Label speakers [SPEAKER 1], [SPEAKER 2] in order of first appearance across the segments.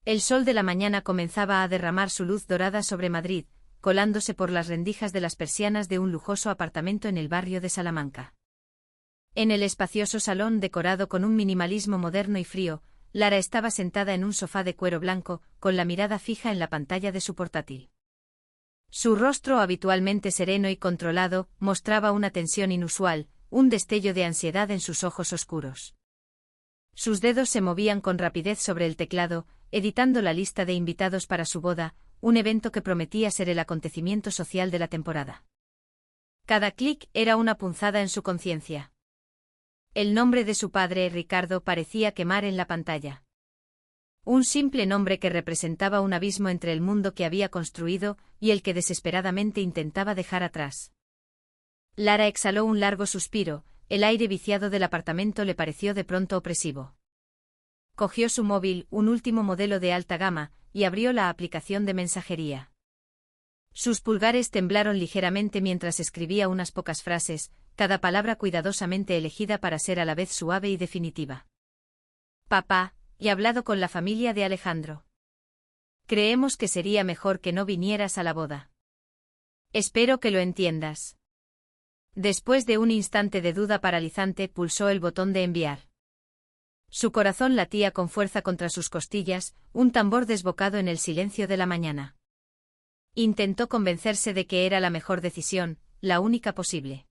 [SPEAKER 1] El sol de la mañana comenzaba a derramar su luz dorada sobre Madrid, colándose por las rendijas de las persianas de un lujoso apartamento en el barrio de Salamanca. En el espacioso salón decorado con un minimalismo moderno y frío, Lara estaba sentada en un sofá de cuero blanco, con la mirada fija en la pantalla de su portátil. Su rostro, habitualmente sereno y controlado, mostraba una tensión inusual, un destello de ansiedad en sus ojos oscuros. Sus dedos se movían con rapidez sobre el teclado, editando la lista de invitados para su boda, un evento que prometía ser el acontecimiento social de la temporada. Cada clic era una punzada en su conciencia. El nombre de su padre, Ricardo, parecía quemar en la pantalla. Un simple nombre que representaba un abismo entre el mundo que había construido y el que desesperadamente intentaba dejar atrás. Lara exhaló un largo suspiro, el aire viciado del apartamento le pareció de pronto opresivo. Cogió su móvil, un último modelo de alta gama, y abrió la aplicación de mensajería. Sus pulgares temblaron ligeramente mientras escribía unas pocas frases, cada palabra cuidadosamente elegida para ser a la vez suave y definitiva. Papá, he hablado con la familia de Alejandro. Creemos que sería mejor que no vinieras a la boda. Espero que lo entiendas. Después de un instante de duda paralizante, pulsó el botón de enviar. Su corazón latía con fuerza contra sus costillas, un tambor desbocado en el silencio de la mañana. Intentó convencerse de que era la mejor decisión, la única posible.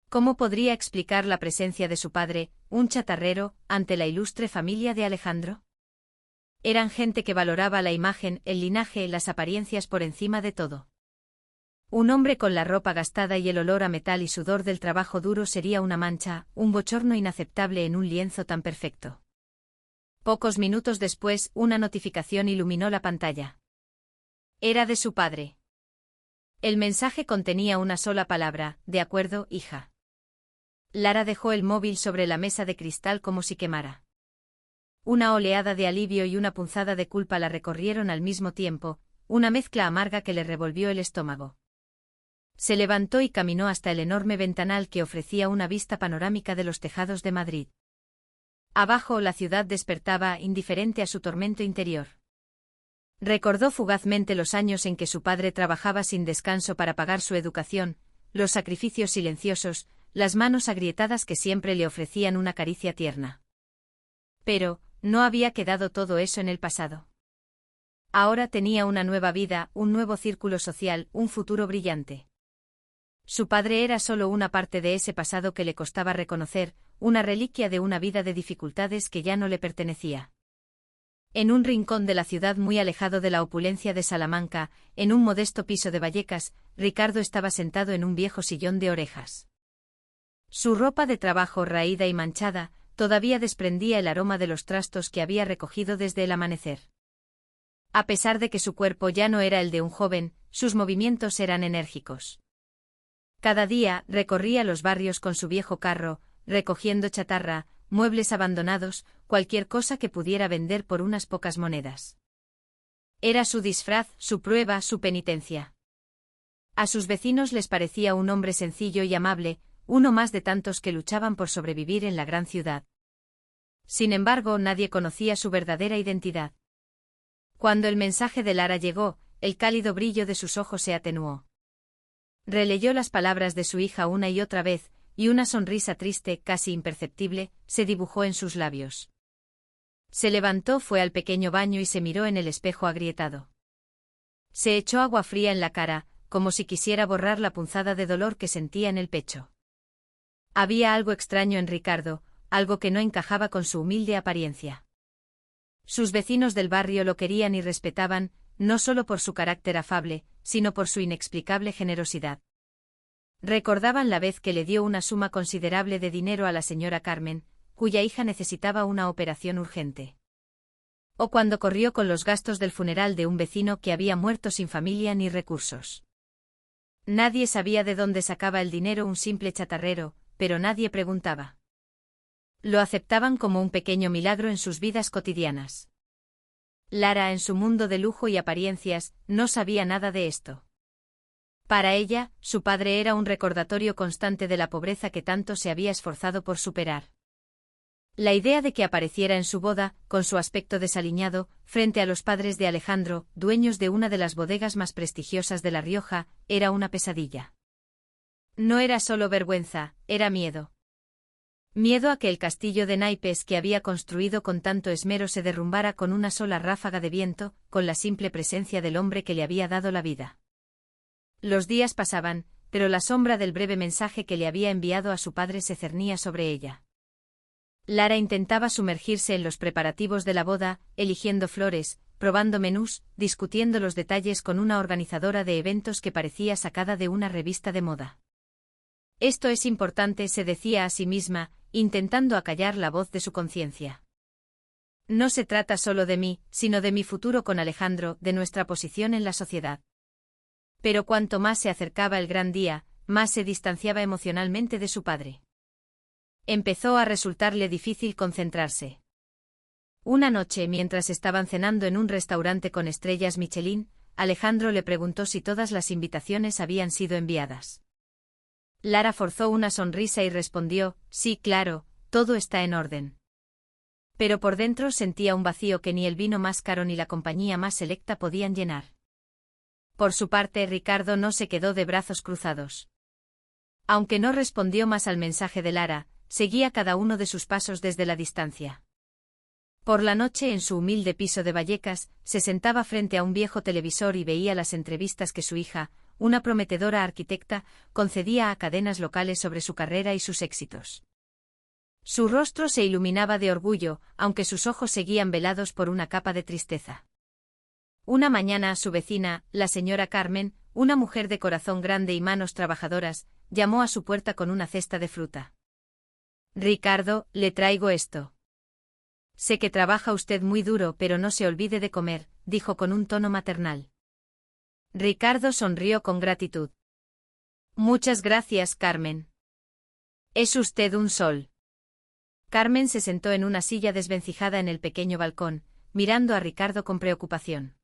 [SPEAKER 1] ¿Cómo podría explicar la presencia de su padre, un chatarrero, ante la ilustre familia de Alejandro? Eran gente que valoraba la imagen, el linaje, las apariencias por encima de todo. Un hombre con la ropa gastada y el olor a metal y sudor del trabajo duro sería una mancha, un bochorno inaceptable en un lienzo tan perfecto. Pocos minutos después, una notificación iluminó la pantalla. Era de su padre. El mensaje contenía una sola palabra: de acuerdo, hija. Lara dejó el móvil sobre la mesa de cristal como si quemara. Una oleada de alivio y una punzada de culpa la recorrieron al mismo tiempo, una mezcla amarga que le revolvió el estómago. Se levantó y caminó hasta el enorme ventanal que ofrecía una vista panorámica de los tejados de Madrid. Abajo la ciudad despertaba, indiferente a su tormento interior. Recordó fugazmente los años en que su padre trabajaba sin descanso para pagar su educación, los sacrificios silenciosos, las manos agrietadas que siempre le ofrecían una caricia tierna. Pero, ¿no había quedado todo eso en el pasado? Ahora tenía una nueva vida, un nuevo círculo social, un futuro brillante. Su padre era solo una parte de ese pasado que le costaba reconocer, una reliquia de una vida de dificultades que ya no le pertenecía. En un rincón de la ciudad muy alejado de la opulencia de Salamanca, en un modesto piso de Vallecas, Ricardo estaba sentado en un viejo sillón de orejas. Su ropa de trabajo raída y manchada, todavía desprendía el aroma de los trastos que había recogido desde el amanecer. A pesar de que su cuerpo ya no era el de un joven, sus movimientos eran enérgicos. Cada día recorría los barrios con su viejo carro, recogiendo chatarra, muebles abandonados, cualquier cosa que pudiera vender por unas pocas monedas. Era su disfraz, su prueba, su penitencia. A sus vecinos les parecía un hombre sencillo y amable, uno más de tantos que luchaban por sobrevivir en la gran ciudad. Sin embargo, nadie conocía su verdadera identidad. Cuando el mensaje de Lara llegó, el cálido brillo de sus ojos se atenuó. Releyó las palabras de su hija una y otra vez, y una sonrisa triste, casi imperceptible, se dibujó en sus labios. Se levantó, fue al pequeño baño y se miró en el espejo agrietado. Se echó agua fría en la cara, como si quisiera borrar la punzada de dolor que sentía en el pecho. Había algo extraño en Ricardo, algo que no encajaba con su humilde apariencia. Sus vecinos del barrio lo querían y respetaban, no solo por su carácter afable, sino por su inexplicable generosidad. Recordaban la vez que le dio una suma considerable de dinero a la señora Carmen, cuya hija necesitaba una operación urgente. O cuando corrió con los gastos del funeral de un vecino que había muerto sin familia ni recursos. Nadie sabía de dónde sacaba el dinero un simple chatarrero, pero nadie preguntaba. Lo aceptaban como un pequeño milagro en sus vidas cotidianas. Lara, en su mundo de lujo y apariencias, no sabía nada de esto. Para ella, su padre era un recordatorio constante de la pobreza que tanto se había esforzado por superar. La idea de que apareciera en su boda, con su aspecto desaliñado, frente a los padres de Alejandro, dueños de una de las bodegas más prestigiosas de La Rioja, era una pesadilla. No era solo vergüenza, era miedo. Miedo a que el castillo de naipes que había construido con tanto esmero se derrumbara con una sola ráfaga de viento, con la simple presencia del hombre que le había dado la vida. Los días pasaban, pero la sombra del breve mensaje que le había enviado a su padre se cernía sobre ella. Lara intentaba sumergirse en los preparativos de la boda, eligiendo flores, probando menús, discutiendo los detalles con una organizadora de eventos que parecía sacada de una revista de moda. Esto es importante, se decía a sí misma, intentando acallar la voz de su conciencia. No se trata solo de mí, sino de mi futuro con Alejandro, de nuestra posición en la sociedad. Pero cuanto más se acercaba el gran día, más se distanciaba emocionalmente de su padre. Empezó a resultarle difícil concentrarse. Una noche, mientras estaban cenando en un restaurante con estrellas Michelin, Alejandro le preguntó si todas las invitaciones habían sido enviadas. Lara forzó una sonrisa y respondió, sí, claro, todo está en orden. Pero por dentro sentía un vacío que ni el vino más caro ni la compañía más selecta podían llenar. Por su parte, Ricardo no se quedó de brazos cruzados. Aunque no respondió más al mensaje de Lara, seguía cada uno de sus pasos desde la distancia. Por la noche, en su humilde piso de Vallecas, se sentaba frente a un viejo televisor y veía las entrevistas que su hija, una prometedora arquitecta, concedía a cadenas locales sobre su carrera y sus éxitos. Su rostro se iluminaba de orgullo, aunque sus ojos seguían velados por una capa de tristeza. Una mañana su vecina, la señora Carmen, una mujer de corazón grande y manos trabajadoras, llamó a su puerta con una cesta de fruta. Ricardo, le traigo esto. Sé que trabaja usted muy duro, pero no se olvide de comer, dijo con un tono maternal. Ricardo sonrió con gratitud. Muchas gracias, Carmen. Es usted un sol. Carmen se sentó en una silla desvencijada en el pequeño balcón, mirando a Ricardo con preocupación.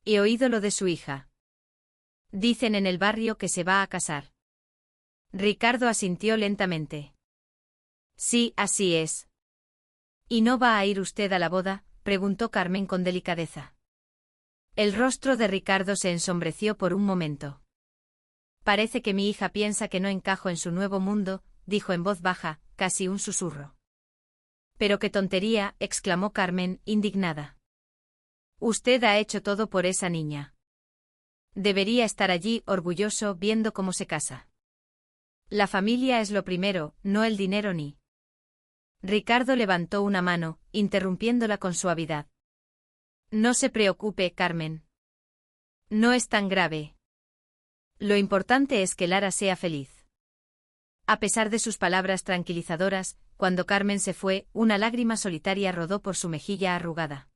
[SPEAKER 1] He oído lo de su hija. Dicen en el barrio que se va a casar. Ricardo asintió lentamente. Sí, así es. ¿Y no va a ir usted a la boda?, preguntó Carmen con delicadeza. El rostro de Ricardo se ensombreció por un momento. Parece que mi hija piensa que no encajo en su nuevo mundo, dijo en voz baja, casi un susurro. Pero qué tontería, exclamó Carmen, indignada. Usted ha hecho todo por esa niña. Debería estar allí, orgulloso, viendo cómo se casa. La familia es lo primero, no el dinero ni. Ricardo levantó una mano, interrumpiéndola con suavidad. No se preocupe, Carmen. No es tan grave. Lo importante es que Lara sea feliz. A pesar de sus palabras tranquilizadoras, cuando Carmen se fue, una lágrima solitaria rodó por su mejilla arrugada.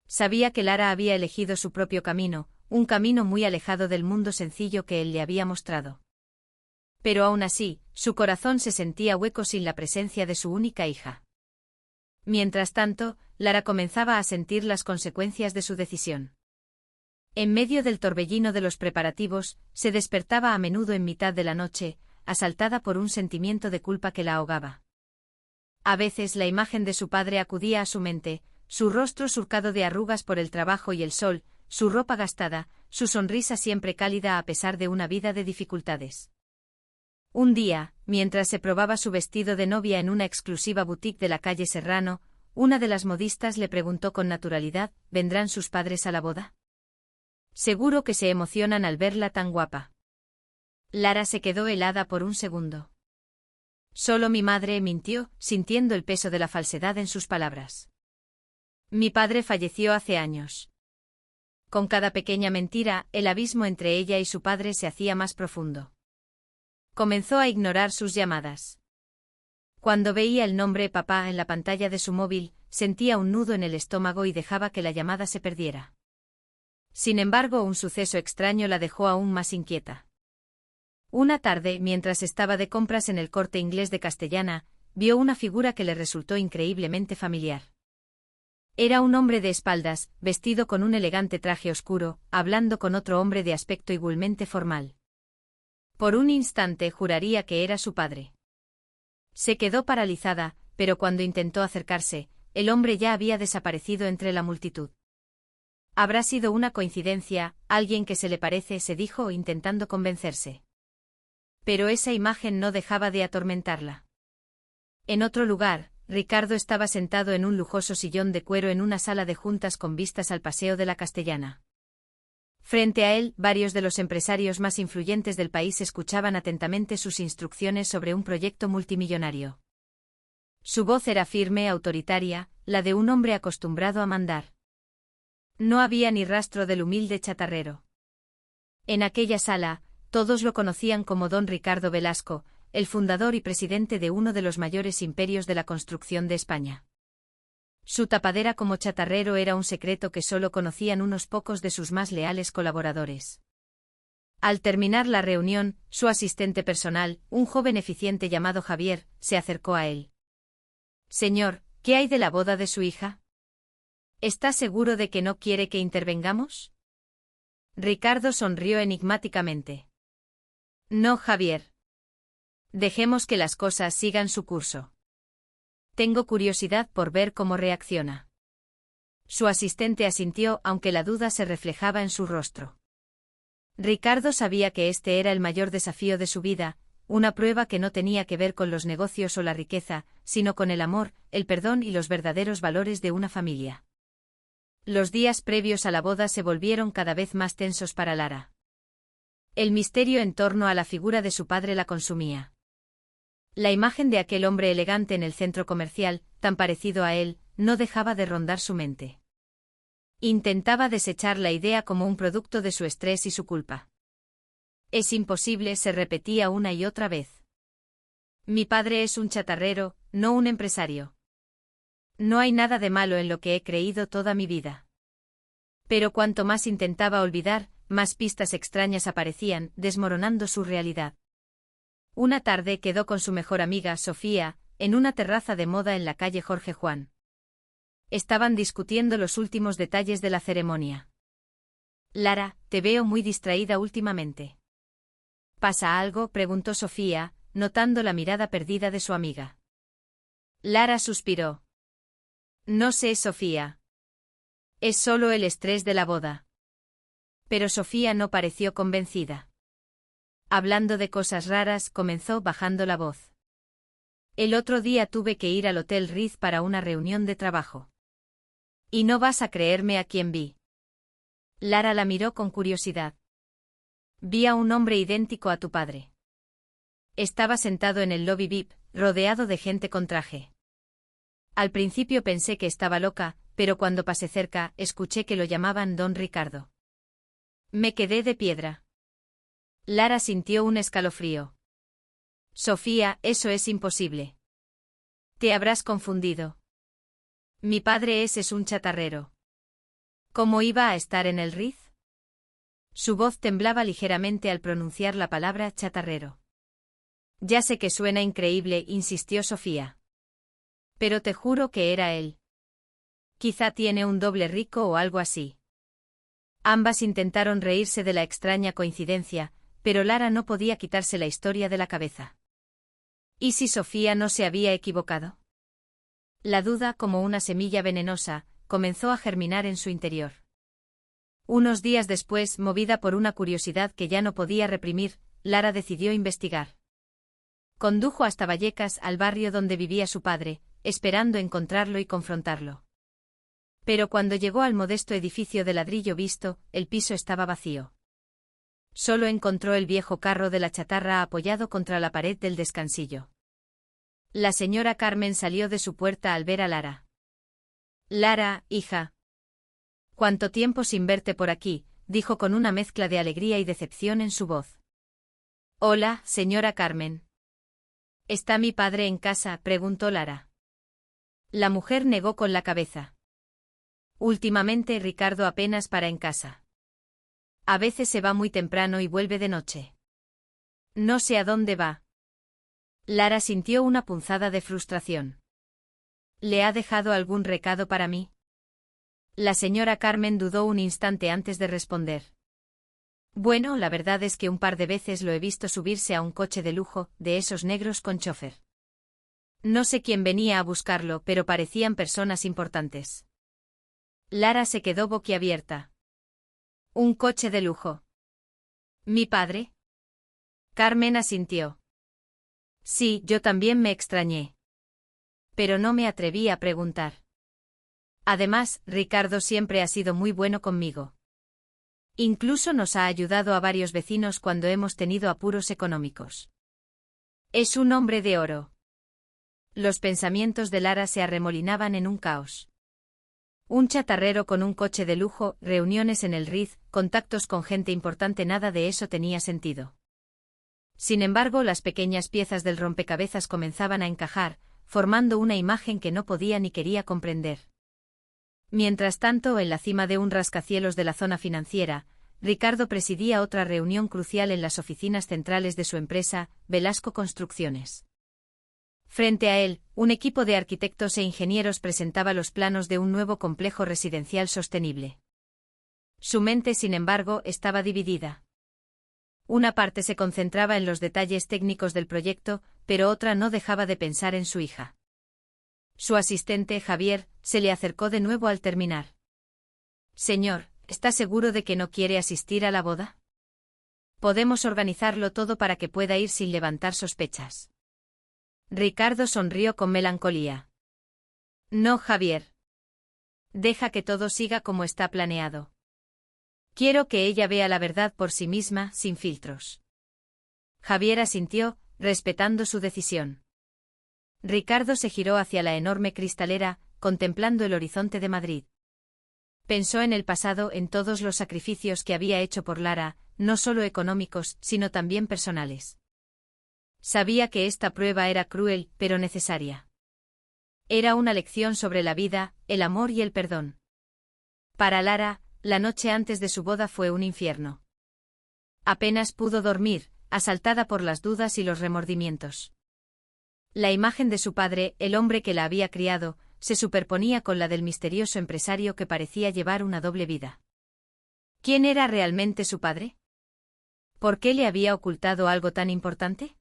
[SPEAKER 1] Sabía que Lara había elegido su propio camino, un camino muy alejado del mundo sencillo que él le había mostrado. Pero aún así, su corazón se sentía hueco sin la presencia de su única hija. Mientras tanto, Lara comenzaba a sentir las consecuencias de su decisión. En medio del torbellino de los preparativos, se despertaba a menudo en mitad de la noche, asaltada por un sentimiento de culpa que la ahogaba. A veces la imagen de su padre acudía a su mente, su rostro surcado de arrugas por el trabajo y el sol, su ropa gastada, su sonrisa siempre cálida a pesar de una vida de dificultades. Un día, mientras se probaba su vestido de novia en una exclusiva boutique de la calle Serrano, una de las modistas le preguntó con naturalidad, ¿vendrán sus padres a la boda? Seguro que se emocionan al verla tan guapa. Lara se quedó helada por un segundo. Solo mi madre, mintió, sintiendo el peso de la falsedad en sus palabras. Mi padre falleció hace años. Con cada pequeña mentira, el abismo entre ella y su padre se hacía más profundo. Comenzó a ignorar sus llamadas. Cuando veía el nombre papá en la pantalla de su móvil, sentía un nudo en el estómago y dejaba que la llamada se perdiera. Sin embargo, un suceso extraño la dejó aún más inquieta. Una tarde, mientras estaba de compras en el Corte Inglés de Castellana, vio una figura que le resultó increíblemente familiar. Era un hombre de espaldas, vestido con un elegante traje oscuro, hablando con otro hombre de aspecto igualmente formal. Por un instante juraría que era su padre. Se quedó paralizada, pero cuando intentó acercarse, el hombre ya había desaparecido entre la multitud. Habrá sido una coincidencia, alguien que se le parece, se dijo intentando convencerse. Pero esa imagen no dejaba de atormentarla. En otro lugar, Ricardo estaba sentado en un lujoso sillón de cuero en una sala de juntas con vistas al Paseo de la Castellana. Frente a él, varios de los empresarios más influyentes del país escuchaban atentamente sus instrucciones sobre un proyecto multimillonario. Su voz era firme, autoritaria, la de un hombre acostumbrado a mandar. No había ni rastro del humilde chatarrero. En aquella sala, todos lo conocían como don Ricardo Velasco, el fundador y presidente de uno de los mayores imperios de la construcción de España. Su tapadera como chatarrero era un secreto que solo conocían unos pocos de sus más leales colaboradores. Al terminar la reunión, su asistente personal, un joven eficiente llamado Javier, se acercó a él. «Señor, ¿qué hay de la boda de su hija? ¿Está seguro de que no quiere que intervengamos?» Ricardo sonrió enigmáticamente. «No, Javier. Dejemos que las cosas sigan su curso. Tengo curiosidad por ver cómo reacciona». Su asistente asintió, aunque la duda se reflejaba en su rostro. Ricardo sabía que este era el mayor desafío de su vida, una prueba que no tenía que ver con los negocios o la riqueza, sino con el amor, el perdón y los verdaderos valores de una familia. Los días previos a la boda se volvieron cada vez más tensos para Lara. El misterio en torno a la figura de su padre la consumía. La imagen de aquel hombre elegante en el centro comercial, tan parecido a él, no dejaba de rondar su mente. Intentaba desechar la idea como un producto de su estrés y su culpa. «Es imposible», se repetía una y otra vez. «Mi padre es un chatarrero, no un empresario. No hay nada de malo en lo que he creído toda mi vida». Pero cuanto más intentaba olvidar, más pistas extrañas aparecían, desmoronando su realidad. Una tarde quedó con su mejor amiga, Sofía, en una terraza de moda en la calle Jorge Juan. Estaban discutiendo los últimos detalles de la ceremonia. «Lara, te veo muy distraída últimamente». «¿Pasa algo?», preguntó Sofía, notando la mirada perdida de su amiga. Lara suspiró. «No sé, Sofía. Es solo el estrés de la boda». Pero Sofía no pareció convencida. Hablando de cosas raras, comenzó bajando la voz. «El otro día tuve que ir al Hotel Ritz para una reunión de trabajo. Y no vas a creerme a quién vi». Lara la miró con curiosidad. «Vi a un hombre idéntico a tu padre. Estaba sentado en el lobby VIP, rodeado de gente con traje. Al principio pensé que estaba loca, pero cuando pasé cerca, escuché que lo llamaban don Ricardo. Me quedé de piedra». Lara sintió un escalofrío. «Sofía, eso es imposible. Te habrás confundido. Mi padre es un chatarrero. ¿Cómo iba a estar en el Ritz?». Su voz temblaba ligeramente al pronunciar la palabra chatarrero. «Ya sé que suena increíble», insistió Sofía. «Pero te juro que era él. Quizá tiene un doble rico o algo así». Ambas intentaron reírse de la extraña coincidencia, pero Lara no podía quitarse la historia de la cabeza. ¿Y si Sofía no se había equivocado? La duda, como una semilla venenosa, comenzó a germinar en su interior. Unos días después, movida por una curiosidad que ya no podía reprimir, Lara decidió investigar. Condujo hasta Vallecas, al barrio donde vivía su padre, esperando encontrarlo y confrontarlo. Pero cuando llegó al modesto edificio de ladrillo visto, el piso estaba vacío. Solo encontró el viejo carro de la chatarra apoyado contra la pared del descansillo. La señora Carmen salió de su puerta al ver a Lara. «Lara, hija. ¿Cuánto tiempo sin verte por aquí?», dijo con una mezcla de alegría y decepción en su voz. «Hola, señora Carmen». «¿Está mi padre en casa?», preguntó Lara. La mujer negó con la cabeza. «Últimamente Ricardo apenas para en casa. A veces se va muy temprano y vuelve de noche. No sé a dónde va». Lara sintió una punzada de frustración. «¿Le ha dejado algún recado para mí?». La señora Carmen dudó un instante antes de responder. «Bueno, la verdad es que un par de veces lo he visto subirse a un coche de lujo, de esos negros con chofer. No sé quién venía a buscarlo, pero parecían personas importantes. Lara se quedó boquiabierta. ¿Un coche de lujo? ¿Mi padre? Carmen asintió. Sí, yo también me extrañé. Pero no me atreví a preguntar. Además, Ricardo siempre ha sido muy bueno conmigo. Incluso nos ha ayudado a varios vecinos cuando hemos tenido apuros económicos. Es un hombre de oro. Los pensamientos de Lara se arremolinaban en un caos. Un chatarrero con un coche de lujo, reuniones en el Riz, contactos con gente importante, nada de eso tenía sentido. Sin embargo, las pequeñas piezas del rompecabezas comenzaban a encajar, formando una imagen que no podía ni quería comprender. Mientras tanto, en la cima de un rascacielos de la zona financiera, Ricardo presidía otra reunión crucial en las oficinas centrales de su empresa, Velasco Construcciones. Frente a él, un equipo de arquitectos e ingenieros presentaba los planos de un nuevo complejo residencial sostenible. Su mente, sin embargo, estaba dividida. Una parte se concentraba en los detalles técnicos del proyecto, pero otra no dejaba de pensar en su hija. Su asistente, Javier, se le acercó de nuevo al terminar. Señor, ¿está seguro de que no quiere asistir a la boda? Podemos organizarlo todo para que pueda ir sin levantar sospechas. Ricardo sonrió con melancolía. No, Javier. Deja que todo siga como está planeado. Quiero que ella vea la verdad por sí misma, sin filtros. Javier asintió, respetando su decisión. Ricardo se giró hacia la enorme cristalera, contemplando el horizonte de Madrid. Pensó en el pasado, en todos los sacrificios que había hecho por Lara, no solo económicos, sino también personales. Sabía que esta prueba era cruel, pero necesaria. Era una lección sobre la vida, el amor y el perdón. Para Lara, la noche antes de su boda fue un infierno. Apenas pudo dormir, asaltada por las dudas y los remordimientos. La imagen de su padre, el hombre que la había criado, se superponía con la del misterioso empresario que parecía llevar una doble vida. ¿Quién era realmente su padre? ¿Por qué le había ocultado algo tan importante?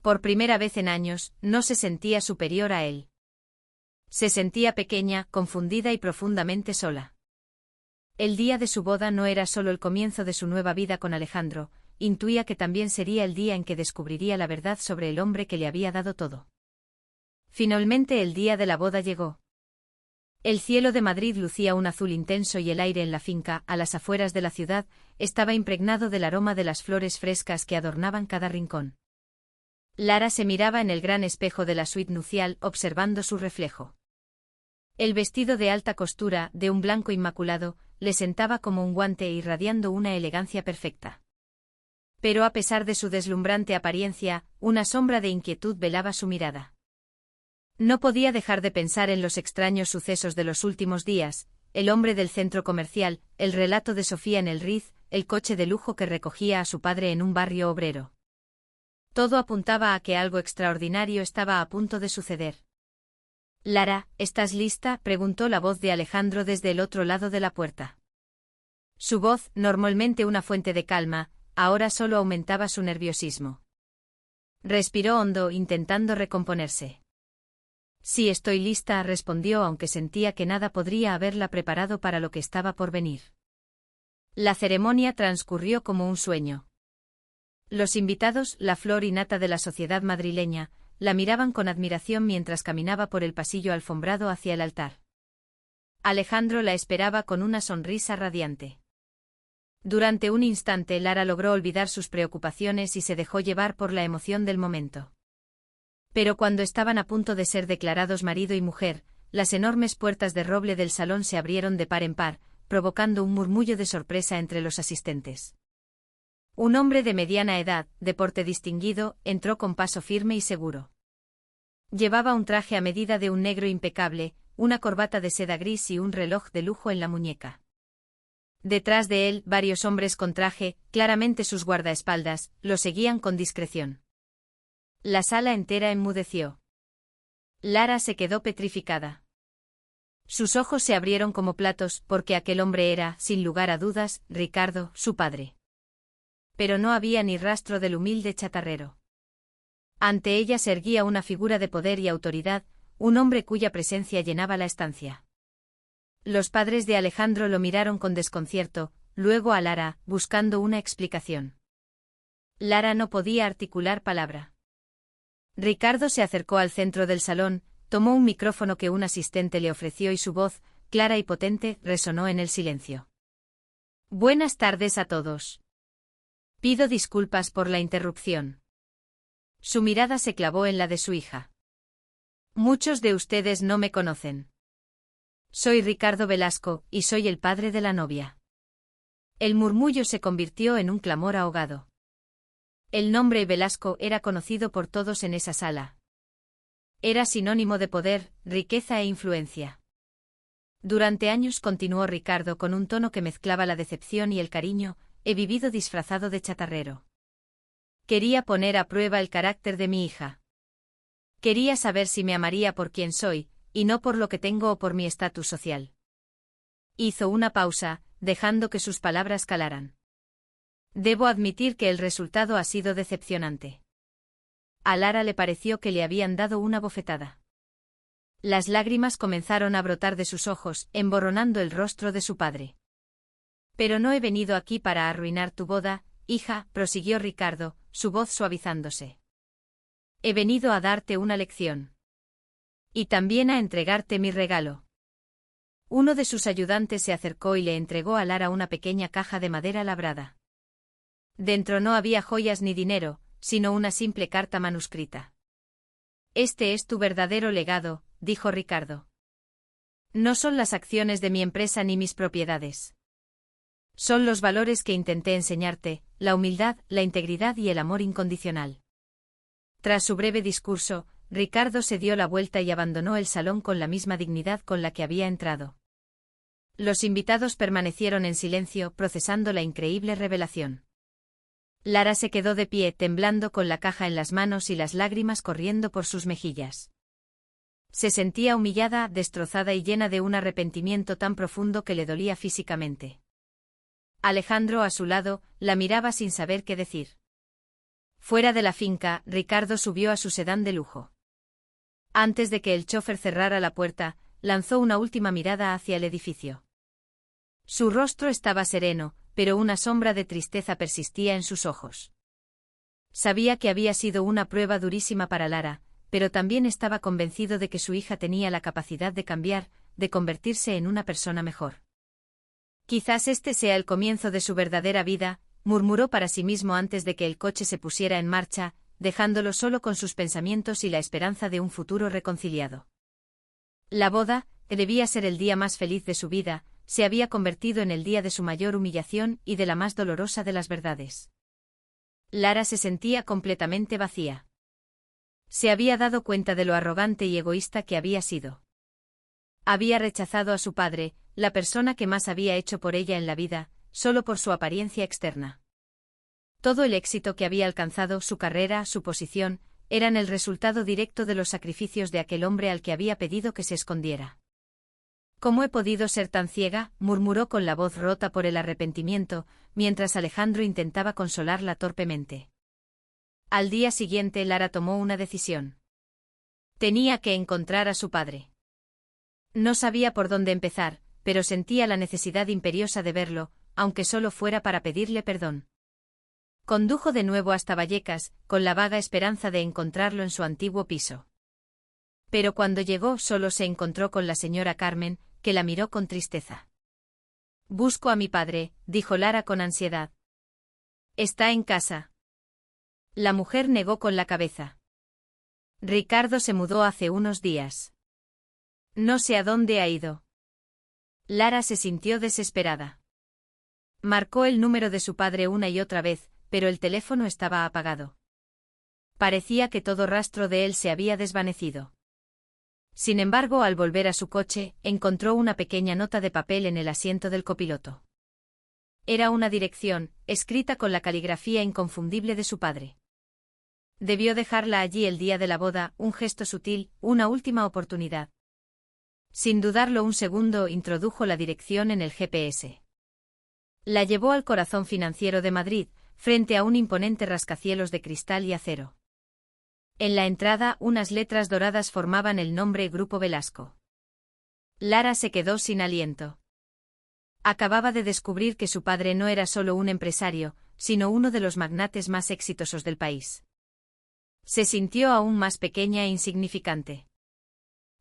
[SPEAKER 1] Por primera vez en años, no se sentía superior a él. Se sentía pequeña, confundida y profundamente sola. El día de su boda no era solo el comienzo de su nueva vida con Alejandro, intuía que también sería el día en que descubriría la verdad sobre el hombre que le había dado todo. Finalmente el día de la boda llegó. El cielo de Madrid lucía un azul intenso y el aire en la finca, a las afueras de la ciudad, estaba impregnado del aroma de las flores frescas que adornaban cada rincón. Lara se miraba en el gran espejo de la suite nupcial, observando su reflejo. El vestido de alta costura, de un blanco inmaculado, le sentaba como un guante irradiando una elegancia perfecta. Pero a pesar de su deslumbrante apariencia, una sombra de inquietud velaba su mirada. No podía dejar de pensar en los extraños sucesos de los últimos días, el hombre del centro comercial, el relato de Sofía en el Riz, el coche de lujo que recogía a su padre en un barrio obrero. Todo apuntaba a que algo extraordinario estaba a punto de suceder. Lara, ¿estás lista?, preguntó la voz de Alejandro desde el otro lado de la puerta. Su voz, normalmente una fuente de calma, ahora solo aumentaba su nerviosismo. Respiró hondo, intentando recomponerse. Sí, estoy lista, respondió, aunque sentía que nada podría haberla preparado para lo que estaba por venir. La ceremonia transcurrió como un sueño. Los invitados, la flor y nata de la sociedad madrileña, la miraban con admiración mientras caminaba por el pasillo alfombrado hacia el altar. Alejandro la esperaba con una sonrisa radiante. Durante un instante Lara logró olvidar sus preocupaciones y se dejó llevar por la emoción del momento. Pero cuando estaban a punto de ser declarados marido y mujer, las enormes puertas de roble del salón se abrieron de par en par, provocando un murmullo de sorpresa entre los asistentes. Un hombre de mediana edad, de porte distinguido, entró con paso firme y seguro. Llevaba un traje a medida de un negro impecable, una corbata de seda gris y un reloj de lujo en la muñeca. Detrás de él, varios hombres con traje, claramente sus guardaespaldas, lo seguían con discreción. La sala entera enmudeció. Lara se quedó petrificada. Sus ojos se abrieron como platos, porque aquel hombre era, sin lugar a dudas, Ricardo, su padre. Pero no había ni rastro del humilde chatarrero. Ante ella se erguía una figura de poder y autoridad, un hombre cuya presencia llenaba la estancia. Los padres de Alejandro lo miraron con desconcierto, luego a Lara, buscando una explicación. Lara no podía articular palabra. Ricardo se acercó al centro del salón, tomó un micrófono que un asistente le ofreció y su voz, clara y potente, resonó en el silencio. Buenas tardes a todos. Pido disculpas por la interrupción. Su mirada se clavó en la de su hija. Muchos de ustedes no me conocen. Soy Ricardo Velasco, y soy el padre de la novia. El murmullo se convirtió en un clamor ahogado. El nombre Velasco era conocido por todos en esa sala. Era sinónimo de poder, riqueza e influencia. Durante años continuó Ricardo con un tono que mezclaba la decepción y el cariño, he vivido disfrazado de chatarrero. Quería poner a prueba el carácter de mi hija. Quería saber si me amaría por quien soy, y no por lo que tengo o por mi estatus social. Hizo una pausa, dejando que sus palabras calaran. Debo admitir que el resultado ha sido decepcionante. A Lara le pareció que le habían dado una bofetada. Las lágrimas comenzaron a brotar de sus ojos, emborronando el rostro de su padre. Pero no he venido aquí para arruinar tu boda, hija, prosiguió Ricardo, su voz suavizándose. He venido a darte una lección. Y también a entregarte mi regalo. Uno de sus ayudantes se acercó y le entregó a Lara una pequeña caja de madera labrada. Dentro no había joyas ni dinero, sino una simple carta manuscrita. Este es tu verdadero legado, dijo Ricardo. No son las acciones de mi empresa ni mis propiedades. Son los valores que intenté enseñarte, la humildad, la integridad y el amor incondicional. Tras su breve discurso, Ricardo se dio la vuelta y abandonó el salón con la misma dignidad con la que había entrado. Los invitados permanecieron en silencio, procesando la increíble revelación. Lara se quedó de pie, temblando con la caja en las manos y las lágrimas corriendo por sus mejillas. Se sentía humillada, destrozada y llena de un arrepentimiento tan profundo que le dolía físicamente. Alejandro, a su lado, la miraba sin saber qué decir. Fuera de la finca, Ricardo subió a su sedán de lujo. Antes de que el chófer cerrara la puerta, lanzó una última mirada hacia el edificio. Su rostro estaba sereno, pero una sombra de tristeza persistía en sus ojos. Sabía que había sido una prueba durísima para Lara, pero también estaba convencido de que su hija tenía la capacidad de cambiar, de convertirse en una persona mejor. Quizás este sea el comienzo de su verdadera vida, murmuró para sí mismo antes de que el coche se pusiera en marcha, dejándolo solo con sus pensamientos y la esperanza de un futuro reconciliado. La boda, que debía ser el día más feliz de su vida, se había convertido en el día de su mayor humillación y de la más dolorosa de las verdades. Lara se sentía completamente vacía. Se había dado cuenta de lo arrogante y egoísta que había sido. Había rechazado a su padre, la persona que más había hecho por ella en la vida, solo por su apariencia externa. Todo el éxito que había alcanzado, su carrera, su posición, eran el resultado directo de los sacrificios de aquel hombre al que había pedido que se escondiera. ¿Cómo he podido ser tan ciega?, murmuró con la voz rota por el arrepentimiento, mientras Alejandro intentaba consolarla torpemente. Al día siguiente Lara tomó una decisión. Tenía que encontrar a su padre. No sabía por dónde empezar, pero sentía la necesidad imperiosa de verlo, aunque solo fuera para pedirle perdón. Condujo de nuevo hasta Vallecas, con la vaga esperanza de encontrarlo en su antiguo piso. Pero cuando llegó solo se encontró con la señora Carmen, que la miró con tristeza. «Busco a mi padre», dijo Lara con ansiedad. «Está en casa». La mujer negó con la cabeza. «Ricardo se mudó hace unos días. No sé a dónde ha ido». Lara se sintió desesperada. Marcó el número de su padre una y otra vez, pero el teléfono estaba apagado. Parecía que todo rastro de él se había desvanecido. Sin embargo, al volver a su coche, encontró una pequeña nota de papel en el asiento del copiloto. Era una dirección, escrita con la caligrafía inconfundible de su padre. Debió dejarla allí el día de la boda, un gesto sutil, una última oportunidad. Sin dudarlo un segundo, introdujo la dirección en el GPS. La llevó al corazón financiero de Madrid, frente a un imponente rascacielos de cristal y acero. En la entrada, unas letras doradas formaban el nombre Grupo Velasco. Lara se quedó sin aliento. Acababa de descubrir que su padre no era solo un empresario, sino uno de los magnates más exitosos del país. Se sintió aún más pequeña e insignificante.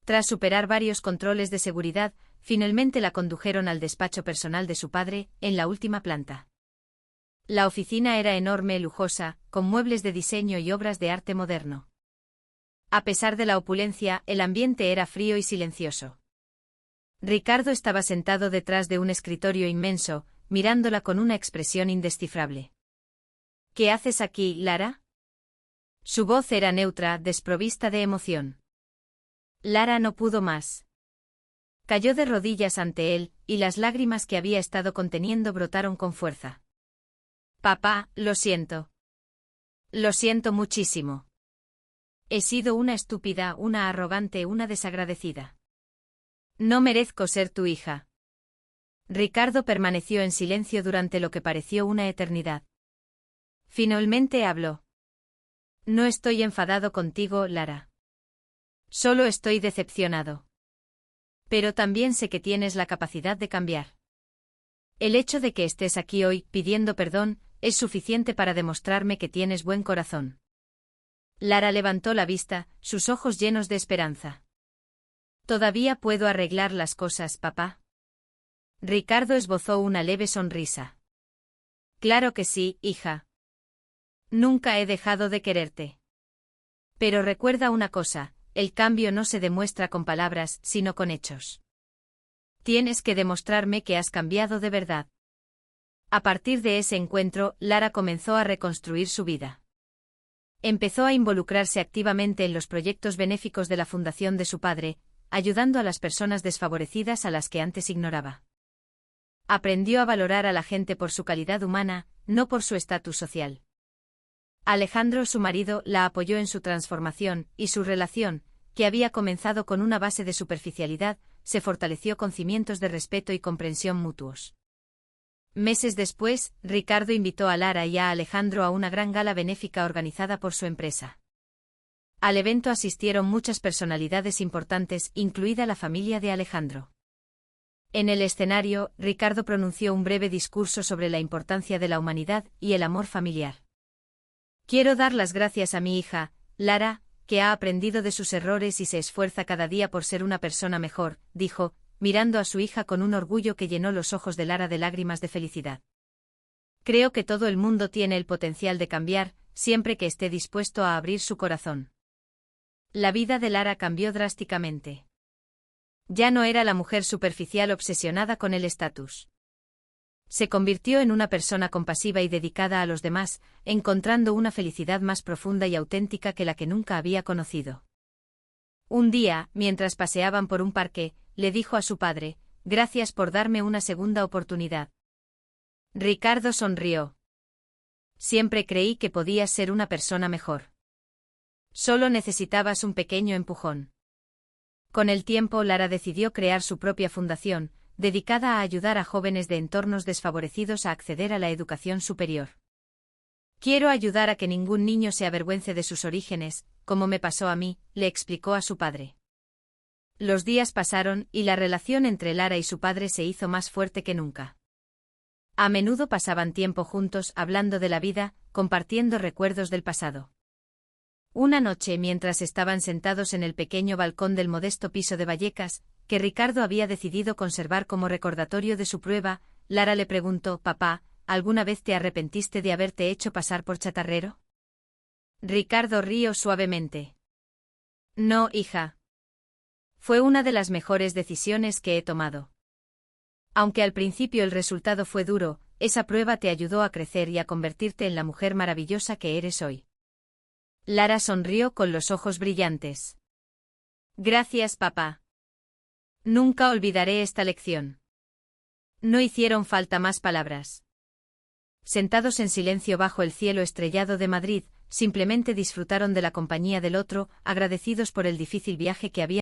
[SPEAKER 1] Tras superar varios controles de seguridad, finalmente la condujeron al despacho personal de su padre, en la última planta. La oficina era enorme y lujosa, con muebles de diseño y obras de arte moderno. A pesar de la opulencia, el ambiente era frío y silencioso. Ricardo estaba sentado detrás de un escritorio inmenso, mirándola con una expresión indescifrable. ¿Qué haces aquí, Lara? Su voz era neutra, desprovista de emoción. Lara no pudo más. Cayó de rodillas ante él, y las lágrimas que había estado conteniendo brotaron con fuerza. Papá, lo siento. Lo siento muchísimo. He sido una estúpida, una arrogante, una desagradecida. No merezco ser tu hija. Ricardo permaneció en silencio durante lo que pareció una eternidad. Finalmente habló. No estoy enfadado contigo, Lara. Solo estoy decepcionado. Pero también sé que tienes la capacidad de cambiar. El hecho de que estés aquí hoy, pidiendo perdón, es suficiente para demostrarme que tienes buen corazón. Lara levantó la vista, sus ojos llenos de esperanza. ¿Todavía puedo arreglar las cosas, papá? Ricardo esbozó una leve sonrisa. Claro que sí, hija. Nunca he dejado de quererte. Pero recuerda una cosa, el cambio no se demuestra con palabras, sino con hechos. Tienes que demostrarme que has cambiado de verdad. A partir de ese encuentro, Lara comenzó a reconstruir su vida. Empezó a involucrarse activamente en los proyectos benéficos de la fundación de su padre, ayudando a las personas desfavorecidas a las que antes ignoraba. Aprendió a valorar a la gente por su calidad humana, no por su estatus social. Alejandro, su marido, la apoyó en su transformación, y su relación, que había comenzado con una base de superficialidad, se fortaleció con cimientos de respeto y comprensión mutuos. Meses después, Ricardo invitó a Lara y a Alejandro a una gran gala benéfica organizada por su empresa. Al evento asistieron muchas personalidades importantes, incluida la familia de Alejandro. En el escenario, Ricardo pronunció un breve discurso sobre la importancia de la humanidad y el amor familiar. Quiero dar las gracias a mi hija, Lara, que ha aprendido de sus errores y se esfuerza cada día por ser una persona mejor, dijo, mirando a su hija con un orgullo que llenó los ojos de Lara de lágrimas de felicidad. Creo que todo el mundo tiene el potencial de cambiar, siempre que esté dispuesto a abrir su corazón. La vida de Lara cambió drásticamente. Ya no era la mujer superficial obsesionada con el estatus. Se convirtió en una persona compasiva y dedicada a los demás, encontrando una felicidad más profunda y auténtica que la que nunca había conocido. Un día, mientras paseaban por un parque, le dijo a su padre, «Gracias por darme una segunda oportunidad». Ricardo sonrió. «Siempre creí que podías ser una persona mejor. Solo necesitabas un pequeño empujón». Con el tiempo, Lara decidió crear su propia fundación, dedicada a ayudar a jóvenes de entornos desfavorecidos a acceder a la educación superior. Quiero ayudar a que ningún niño se avergüence de sus orígenes, como me pasó a mí, le explicó a su padre. Los días pasaron, y la relación entre Lara y su padre se hizo más fuerte que nunca. A menudo pasaban tiempo juntos, hablando de la vida, compartiendo recuerdos del pasado. Una noche, mientras estaban sentados en el pequeño balcón del modesto piso de Vallecas, que Ricardo había decidido conservar como recordatorio de su prueba, Lara le preguntó, «Papá, ¿alguna vez te arrepentiste de haberte hecho pasar por chatarrero?» Ricardo rió suavemente. «No, hija. Fue una de las mejores decisiones que he tomado. Aunque al principio el resultado fue duro, esa prueba te ayudó a crecer y a convertirte en la mujer maravillosa que eres hoy». Lara sonrió con los ojos brillantes. «Gracias, papá. Nunca olvidaré esta lección». No hicieron falta más palabras. Sentados en silencio bajo el cielo estrellado de Madrid, simplemente disfrutaron de la compañía del otro, agradecidos por el difícil viaje que habían